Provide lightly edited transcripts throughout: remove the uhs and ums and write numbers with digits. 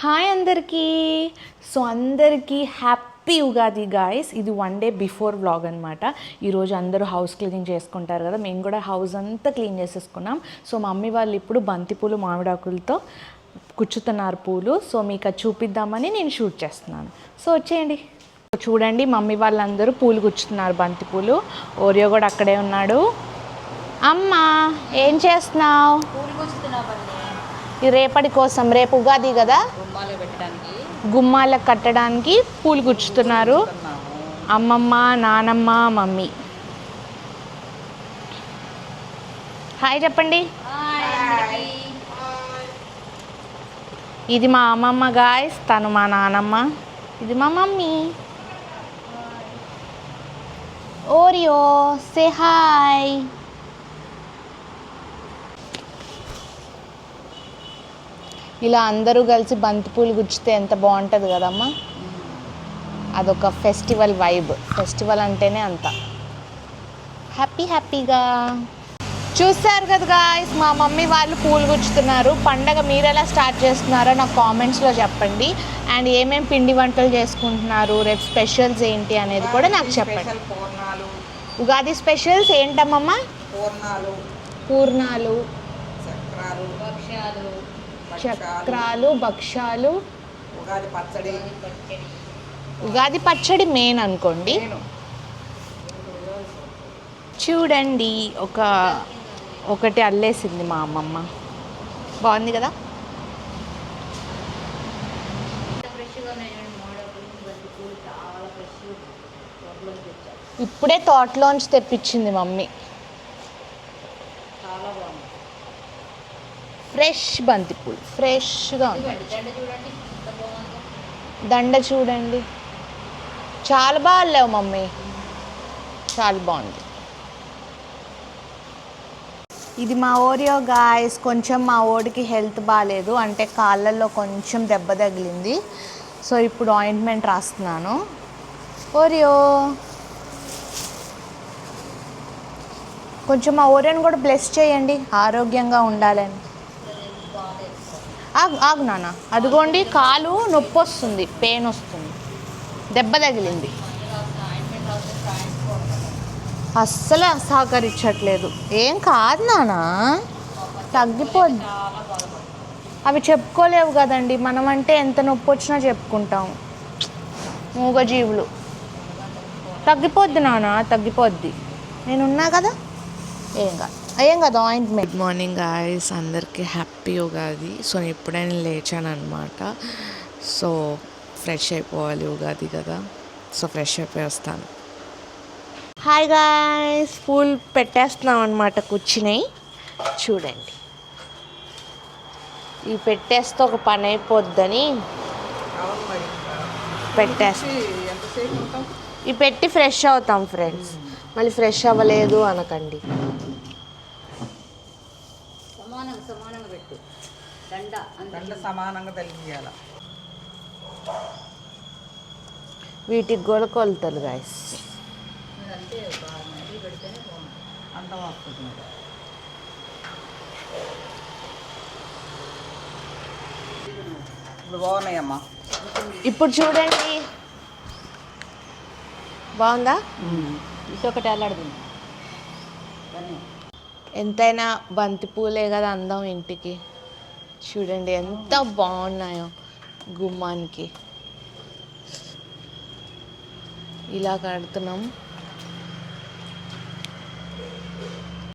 Hi అందరికీ. So అందరికీ happy Ugadi guys. ఇది 1 డే బిఫోర్ వ్లాగ్ అనమాట. ఈరోజు అందరూ హౌస్ క్లీనింగ్ చేసుకుంటారు కదా, మేము కూడా హౌస్ అంతా క్లీన్ చేసేసుకున్నాం. సో మమ్మీ వాళ్ళు ఇప్పుడు బంతిపూలు మామిడాకులతో కుచ్చుతున్నారు పూలు. సో మీకు అది చూపిద్దామని నేను షూట్ చేస్తున్నాను. సో వచ్చేయండి. చూడండి, మమ్మీ వాళ్ళందరూ పూలు గుచ్చుతున్నారు, బంతిపూలు. ఓరియో కూడా అక్కడే ఉన్నాడు. అమ్మ ఏం చేస్తున్నావు? రేపటి కోసం, రేపు ఉగాది కదా, గుమ్మాలకు కట్టడానికి పూలు గుచ్చుతున్నారు అమ్మమ్మ, నానమ్మ, మమ్మీ. హాయ్ చెప్పండి. ఇది మా అమ్మమ్మ గాయస్, తను మా నానమ్మ, ఇది మా మమ్మీ. Oreo say hi. ఇలా అందరూ కలిసి బంతిపూలు గుచ్చితే ఎంత బాగుంటుంది కదమ్మా. అదొక ఫెస్టివల్ వైబ్. ఫెస్టివల్ అంటేనే అంత హ్యాపీగా. చూస్తారు కదా గాయ్స్, మా మమ్మీ వాళ్ళు పూలు గుచ్చుతున్నారు. పండగ మీరు ఎలా స్టార్ట్ చేస్తున్నారో నాకు కామెంట్స్లో చెప్పండి. అండ్ ఏమేమి పిండి వంటలు చేసుకుంటున్నారు, రేపు స్పెషల్స్ ఏంటి అనేది కూడా నాకు చెప్పండి. ఉగాది స్పెషల్స్ ఏంటమ్మమ్మ? పూర్ణాలు, చక్రాలు, భక్ష్యాలు, ఉగాది పచ్చడి మెయిన్ అనుకోండి. చూడండి, ఒకటి అల్లేసింది మా అమ్మమ్మ. బాగుంది కదా. ఇప్పుడే తోటలోంచి తెప్పించింది మమ్మీ. ఫ్రెష్ బంతిపూలు, ఫ్రెష్గా ఉంది. దండ చూడండి, చాలా బాగా లేవు మమ్మీ, చాలా బాగుంది. ఇది మా ఓరియో గాయస్. కొంచెం మా ఓడికి హెల్త్ బాగాలేదు, అంటే కాళ్ళల్లో కొంచెం దెబ్బ తగిలింది. సో ఇప్పుడు ఆయింట్మెంట్ రాస్తున్నాను. ఓరియో, కొంచెం మా ఓరియోని కూడా బ్లెస్ చేయండి, ఆరోగ్యంగా ఉండాలని. ఆగు నాన్న. అదిగోండి, కాలు నొప్పి వస్తుంది, పెయిన్ వస్తుంది, దెబ్బ తగిలింది. అస్సలు సహకరించట్లేదు. ఏం కాదు నాన్న, తగ్గిపోద్ది. అవి చెప్పుకోలేవు కదండి, మనం అంటే ఎంత నొప్పి వచ్చినా చెప్పుకుంటాం, మూగజీవులు. తగ్గిపోద్ది నాన్న, తగ్గిపోద్ది. నేనున్నా కదా, ఏం కాదు ఆయింట్మెంట్. గుడ్ మార్నింగ్ గాయస్, అందరికీ హ్యాపీ ఉగాది. సో ఇప్పుడే నేను లేచాను అనమాట. సో ఫ్రెష్ అయిపోవాలి, ఉగాది కదా. సో ఫ్రెష్ అయిపోయి వస్తాను. హాయ్ గాయస్, పూలు పెట్టేస్తున్నాం అనమాట, కూర్చున్నాయి. చూడండి, ఇవి పెట్టేస్తే ఒక పని అయిపోద్దని పెట్టేస్తాం. ఇవి పెట్టి ఫ్రెష్ అవుతాం ఫ్రెండ్స్. మళ్ళీ ఫ్రెష్ అవ్వలేదు అనకండి. సమానంగా పెట్టు, దండ సమానంగా తలిగియాల. వీటికి కూడా కొలతలు గాయస్. అంత వస్తుంది. ఇప్పుడు బాగున్నాయమ్మా. ఇప్పుడు చూడండి, బాగుందా? ఇటొకటి అల్లాడుతుంది. ఎంతైనా బంతిపూలే కదా అందం ఇంటికి. చూడండి ఎంత బాగున్నాయో గుమ్మానికి. ఇలా కడుతున్నాం.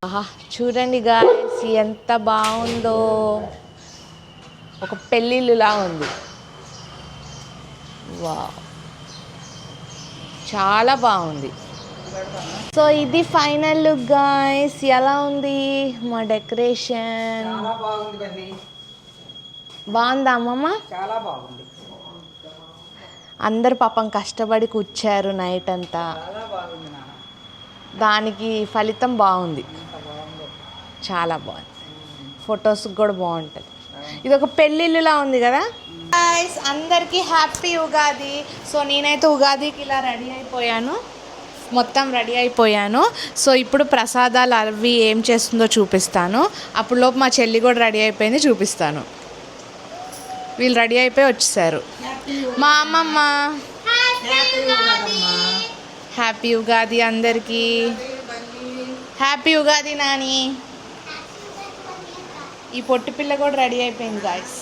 ఆహా, చూడండి గాయస్ ఎంత బాగుందో. ఒక పెళ్ళిళ్ళులా ఉంది. వావ్, చాలా బాగుంది. సో ఇది ఫైనల్ లుక్ గాయ్స్. ఎలా ఉంది మా డెకరేషన్? బాగుందా అమ్మమ్మ? చాలా బాగుంది. అందరు పాపం కష్టపడి కూర్చారు నైట్ అంతా, దానికి ఫలితం బాగుంది, చాలా బాగుంది. ఫొటోస్కి కూడా బాగుంటుంది. ఇది ఒక పెళ్ళిళ్ళులా ఉంది కదా గాయ్స్. అందరికీ హ్యాపీ ఉగాది. సో నేనైతే ఉగాదికి ఇలా మొత్తం రెడీ అయిపోయాను. సో ఇప్పుడు ప్రసాదాలు అవి ఏం చేస్తుందో చూపిస్తాను. అప్పుడు లోపు మా చెల్లి కూడా రెడీ అయిపోయింది, చూపిస్తాను. వీళ్ళు రెడీ అయిపోయి వచ్చేసారు. మా అమ్మమ్మ హ్యాపీ ఉగాది అందరికీ. హ్యాపీ ఉగాది నాని. ఈ పొట్టి పిల్ల కూడా రెడీ అయిపోయింది గాయస్.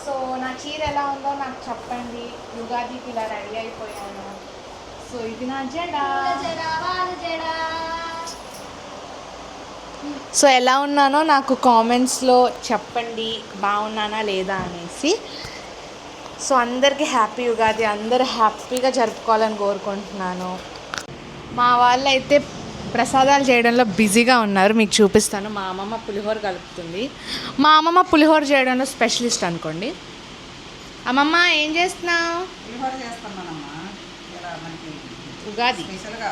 సో నా చీర ఎలా ఉందో నాకు చెప్పండి. ఉగాదికి ఇలా రెడీ అయిపోయాను. సో ఇది నా జెండా. సో ఎలా ఉన్నానో నాకు కామెంట్స్లో చెప్పండి, బాగున్నానా లేదా అనేసి. సో అందరికీ హ్యాపీ ఉగాది. అందరూ హ్యాపీగా జరుపుకోవాలని కోరుకుంటున్నాను. మా వాళ్ళు అయితే ప్రసాదాలు చేయడంలో బిజీగా ఉన్నారు. మీకు చూపిస్తాను. మా అమ్మమ్మ పులిహోర కలుపుతుంది. మా అమ్మమ్మ పులిహోర చేయడంలో స్పెషలిస్ట్ అనుకోండి. అమ్మమ్మ ఏం చేస్తున్నావు? పులిహోర చేస్తున్నానమ్మా. ఇలా మనకి ఉగాది స్పెషల్గా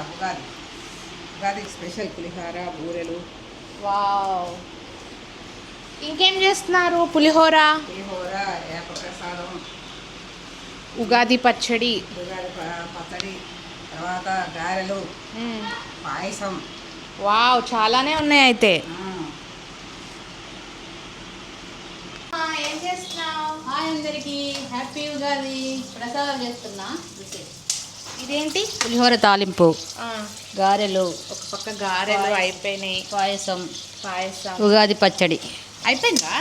ఉగాదికి స్పెషల్ పులిహోర, బూరెలు. వావ్. ఇంకేం చేస్తున్నారు? పులిహోర, ఏప ప్రసాదం, ఉగాది పచ్చడి, ఉగాది పచ్చడి, తర్వాత గారెలు, పాయసం. వావ్, చాలానే ఉన్నాయి అయితే. ఏం చేస్తున్నావు? హాయ్ అందరికి, హ్యాపీ ఉగాది. ప్రసాదాలు చేస్తున్నా. ఇదేంటి? పులిహోర తాలింపు, గారెలు, ఒక పక్క గారెలు అయిపోయినాయి, పాయసం, ఉగాది పచ్చడి అయిపోయిందా?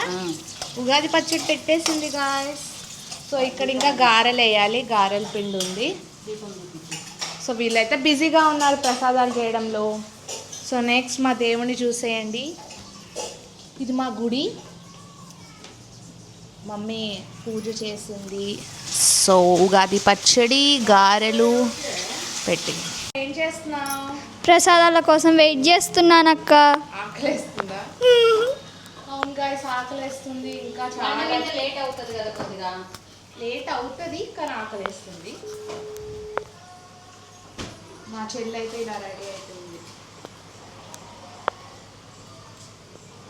ఉగాది పచ్చడి పెట్టేసింది గాయస్. సో ఇక్కడ ఇంకా గారెలు వేయాలి. గారెల పిండి ఉంది. సో వీళ్ళైతే బిజీగా ఉన్నారు ప్రసాదాలు చేయడంలో. సో నెక్స్ట్ మా దేవుని చూసేయండి. ఇది మా గుడి. మమ్మీ పూజ చేసింది. సో ఉగాది పచ్చడి, గారెలు పెట్టింది. ఏం చేస్తున్నావు? ప్రసాదాల కోసం వెయిట్ చేస్తున్నానక్క. ఆకలేస్తుందా? అవును గాయస్, ఆకలేస్తుంది. ఇంకా చాలా లేట్ అవుతుంది కదా, కొద్దిగా లేట్ అవుతుంది కానీ ఆకలేస్తుంది. మా చెల్లి అయితే ఇలా రెడీ అవుతుంది.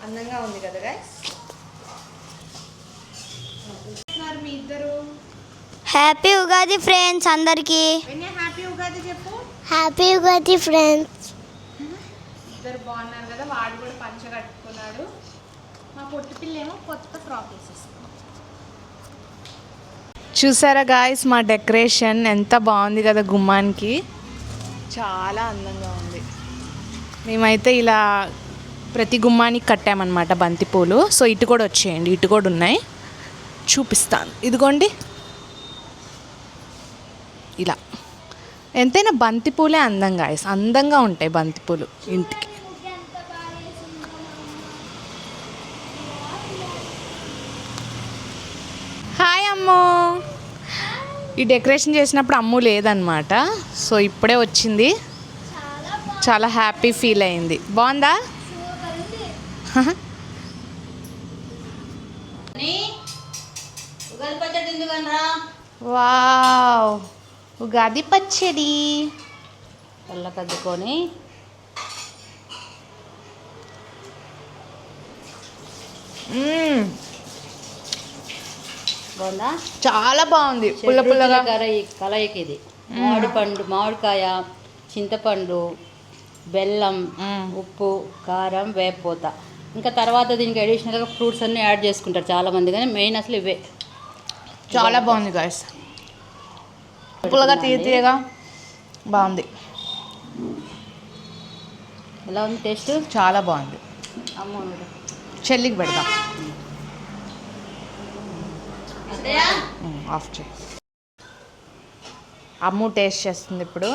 అందంగా ఉంది కదా గాయస్. మీ ఇద్దరు హ్యాపీ ఉగాది ఫ్రెండ్స్ అందరికి. హ్యాపీ ఉగాది చెప్పు. Happy Ugadi friends. ఇద్దరు బాగున్నారు కదా. వాడు కూడా పంచ కట్టుకున్నాడు. మా పొట్టి పిల్ల ఏమో కొత్త ఫ్రాక్ వేసేస్తుంది. చూసారా గాయస్ మా డెకరేషన్ ఎంత బాగుంది కదా. గుమ్మానికి చాలా అందంగా ఉంది. మేమైతే ఇలా ప్రతి గుమ్మానికి కట్టామన్నమాట బంతిపూలు. సో ఇటు కూడా వచ్చేయండి, ఇటు కూడా ఉన్నాయి, చూపిస్తాను. ఇదిగోండి ఇలా. ఎంతైనా బంతిపూలే అందం గాయస్. అందంగా ఉంటాయి బంతిపూలు ఇంటికి. హాయ్ అమ్మో. ఈ డెకరేషన్ చేసినప్పుడు అమ్ము లేదనమాట. సో ఇప్పుడే వచ్చింది. చాలా హ్యాపీ ఫీల్ అయింది. బాగుందా? ఉగాది పచ్చడి ఎందుకనరా? వావ్, ఉగాది పచ్చడి. కళ్ళ కద్దుకొని బాగుందా? చాలా బాగుంది. పుల్ల పుల్లగా కలయిక ఇది. మామిడికాయ, చింతపండు, బెల్లం, ఉప్పు, కారం, వేపపోత. ఇంకా తర్వాత దీనికి అడిషనల్గా ఫ్రూట్స్ అన్నీ యాడ్ చేసుకుంటారు చాలామంది, కానీ మెయిన్ అసలు ఇవే. చాలా బాగుంది గాయస్. పుల్లగా తీయగా బాగుంది. ఎలా ఉంది టేస్ట్? చాలా బాగుంది. అమ్మో చెల్లికి పెడదాం. అంతేయా? ఆఫ్ చేయి. అమ్ము టేస్ట్ చేస్తుంది ఇప్పుడు.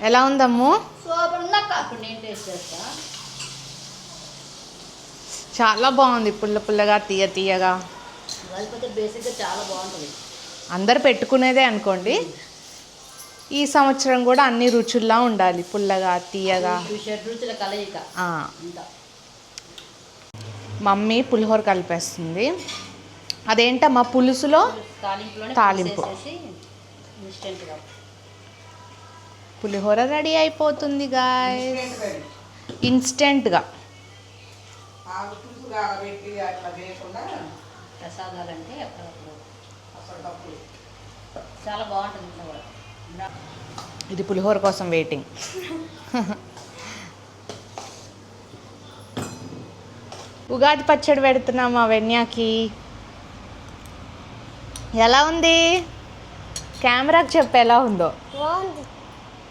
ఎలా ఉంది అమ్ము? సూపర్ ఉందక్క. ఇప్పుడు నేను టేస్ట్ చేస్తా. చాలా బాగుంది. పుల్ల పుల్లగా తీయగా. ఉగాది బేసిక్గా చాలా బాగుంటుంది. అందరు పెట్టుకునేదే అనుకోండి. ఈ సంవత్సరం కూడా అన్ని రుచుల్లా ఉండాలి. పుల్లగా తీయగా. షడ్రుచుల కలయిక. మమ్మీ పులిహోర కలిపేస్తుంది. అదేంటమ్మా పులుసులో తాలింపు. ఇన్స్టెంట్గా పులిహోర రెడీ అయిపోతుంది గాయ్స్. ఇన్స్టెంట్గా. ప్రసాదాలంటే అప్పటికప్పుడు చాలా బాగుంటుంది. ఇది పులిహోర కోసం వెయిటింగ్. ఉగాది పచ్చడి పెడుతున్నాం మా వెన్యాకి. ఎలా ఉంది? కెమెరాకి చెప్పు ఎలా ఉందో.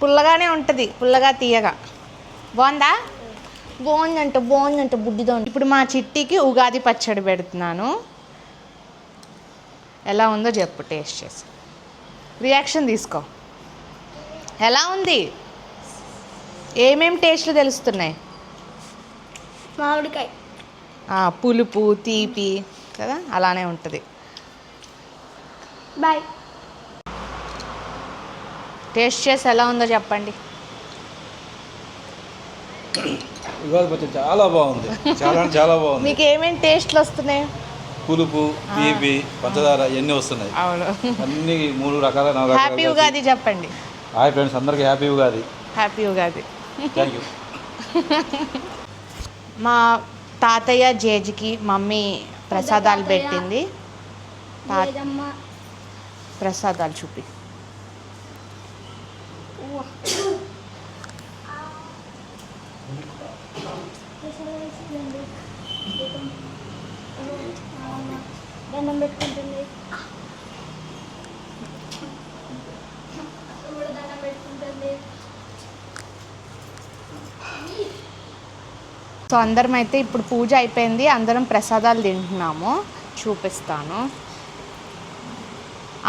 పుల్లగానే ఉంటుంది, పుల్లగా తీయగా. బాగుందా? బాగుందంట బుడ్డిదో. ఇప్పుడు మా చిట్టికి ఉగాది పచ్చడి పెడుతున్నాను. ఎలా ఉందో చెప్పు, టేస్ట్ చేసి రియాక్షన్ తీసుకో. ఎలా ఉంది? ఏమేం టేస్ట్లు తెలుస్తున్నాయి? మామిడికాయ, పులుపు, తీపి కదా, అలానే ఉంటుంది. బాయ్. టేస్ట్ చేసి ఎలా ఉందో చెప్పండి. ఉగాది పచ్చడి చాలా బాగుంది, చాలా బాగుంది. మీకు ఏమేమి టేస్ట్లు వస్తున్నాయి? పులుపు, తీపి, పంచదార ఇవన్నీ వస్తున్నాయి. అవును. అన్ని 3 రకాల 4 రకాల. హ్యాపీ ఉగాది చెప్పండి. హాయ్ ఫ్రెండ్స్, అందరికీ happy Ugadi. Happy Ugadi. Thank you. మా తాతయ్య జేజికి మమ్మీ ప్రసాదాలు పెట్టింది. ప్రసాదాలు చూపి. దండం పెట్టుకుంటుంది. సో అందరం అయితే ఇప్పుడు పూజ అయిపోయింది, అందరం ప్రసాదాలు తింటున్నాము. చూపిస్తాను.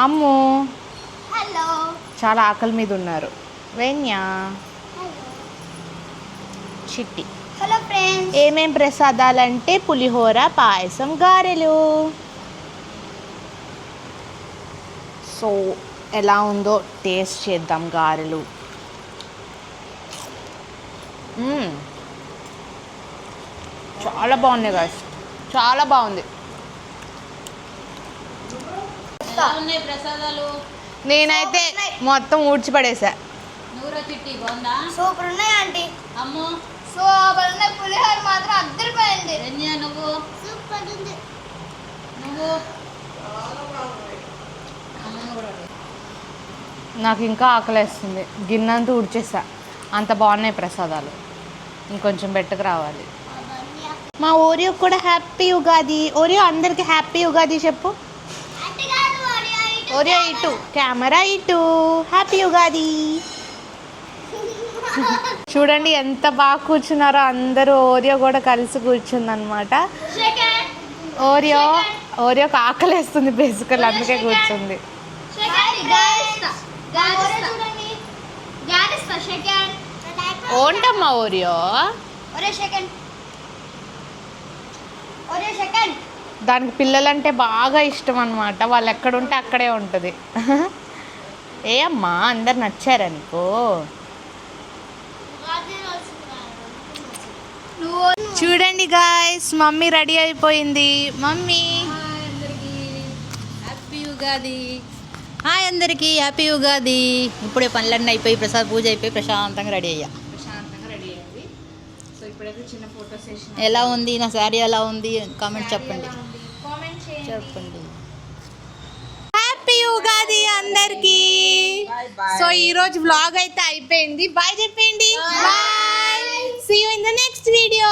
అమ్ము హలో. చాలా ఆకలి మీద ఉన్నారు. వెన్యా, చిట్టి. Hello friends. ఏమేం ప్రసాదాలంటే పులిహోర, పాయసం, గారెలు. సో ఎలా ఉందో టేస్ట్ చేద్దాం. గారెలు చాలా బాగున్నాయి గాయస్, చాలా బాగుంది. ఎలా ఉన్నాయి ప్రసాదాలు? నేనైతే మొత్తం ఊడ్చిపడేసా. నూరా చిట్టి బాగుందా? సూపర్ ఉన్నాయి ఆంటీ. అమ్ము, సూపర్ ఉన్నాయి. పులిహోర మాత్రం అద్దరిపోయింది. రన్యా నువ్వు? సూపర్ ఉంది. నువ్వు? అమ్మను కూడా అడుగు. నాకు ఇంకా ఆకలేస్తుంది. గిన్నెంతా ఊడ్చేసా, అంత బాగున్నాయి ప్రసాదాలు. ఇంకొంచెం బెట్టకు రావాలి. మా ఓరియో కూడా హ్యాపీ ఉగాది. ఓరియో అందరికి హ్యాపీ ఉగాది చెప్పు. ఓరియో ఇటు, కెమెరా ఇటు. హ్యాపీ ఉగాది. చూడండి ఎంత బాగా కూర్చున్నారో అందరూ. ఓరియో కూడా కలిసి కూర్చుందనమాట. ఓరియోకి ఆకలేస్తుంది బేసికల్, అందుకే కూర్చుంది. ఓంటమ్మా ఓరియో. దానికి పిల్లలంటే బాగా ఇష్టం అనమాట. వాళ్ళు ఎక్కడుంటే అక్కడే ఉంటుంది. ఏ అమ్మా, అందరు నచ్చారా నీకు? చూడండి గాయ్స్, మమ్మీ రెడీ అయిపోయింది. Mummy happy Ugadi. హాయ్ అందరికీ హ్యాపీ ఉగాది. ఇప్పుడే పనులన్నీ అయిపోయి ప్రసాద్ పూజ అయిపోయి ప్రశాంతంగా రెడీ అయ్యా. సో ఇప్పుడైతే చిన్న ఫోటో సెషన్. ఎలా ఉంది నా శారీ? ఎలా ఉంది కామెంట్ చెప్పండి. చెప్పండి. హ్యాపీ ఉగాది అందరికి. సో ఈ రోజు వ్లాగ్ అయితే అయిపోయింది. బాయ్ చెప్పండి. Bye. See you in the next video.